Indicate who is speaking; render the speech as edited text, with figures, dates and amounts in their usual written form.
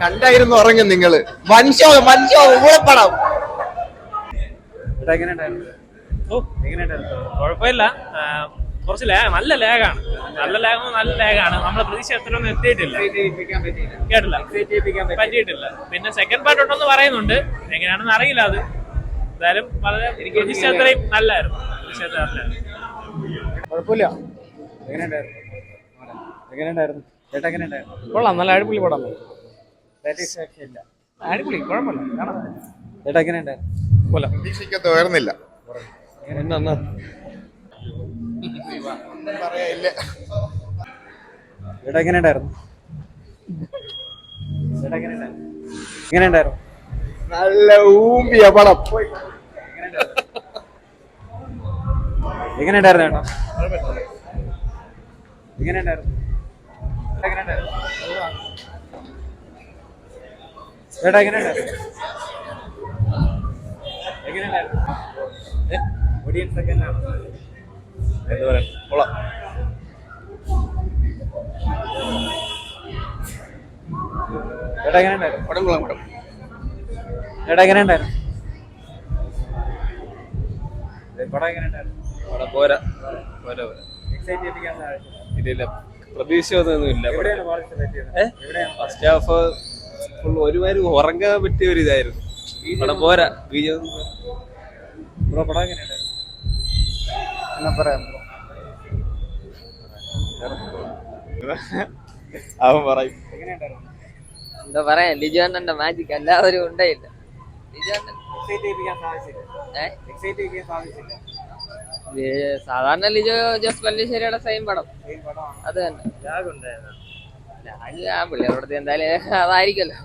Speaker 1: കണ്ടായിരുന്നു ഉറങ്ങും നിങ്ങള്. മനുഷ്യോ ഊളപ്പടം.
Speaker 2: കുഴപ്പമില്ല, കുറച്ച് നല്ല ലാഗാണ്. നല്ല ലാഗാണ്. നമ്മളെ പ്രതീക്ഷ എത്രയൊന്നും എത്തിയിട്ടില്ല. കേട്ടില്ല, പറ്റിയിട്ടില്ല. പിന്നെ സെക്കൻഡ് പാർട്ട് ഉണ്ടെന്ന് പറയുന്നുണ്ട്, എങ്ങനെയാണെന്ന് അറിയില്ല. അത് എന്തായാലും വളരെ പ്രതീക്ഷ അത്രയും നല്ലായിരുന്നു.
Speaker 3: കുഴപ്പമില്ല. കൊള്ളാം, നല്ല അടിപൊളി പടം. അടിപൊളി, കുഴപ്പമില്ല.
Speaker 1: പ്രതീക്ഷിക്കത്ത് ഉയർന്നില്ല. നല്ല ഊമ്പിയ പടം.
Speaker 3: എങ്ങനെയുണ്ടായിരുന്നു?
Speaker 4: ഇല്ല, പ്രതീക്ഷയൊന്നുമില്ല. ഫസ്റ്റ് ഹാഫ് ഫുൾ ഒരുമാതിരി ഉറങ്ങാൻ പറ്റിയ ഒരു ഇതായിരുന്നു. പടം പോരാ. അവൻ പറയും.
Speaker 5: എന്താ പറയാ, ലിജു അണ്ണന്റെ മാജിക് എല്ലാവരും ഉണ്ടായില്ല. സാധാരണ ലിജോ ജോസ് പല്ലിശ്ശേരിയുടെ സെയിം പടം അത് തന്നെ. പിള്ളേരോടത്ത് എന്തായാലും അതായിരിക്കല്ലോ.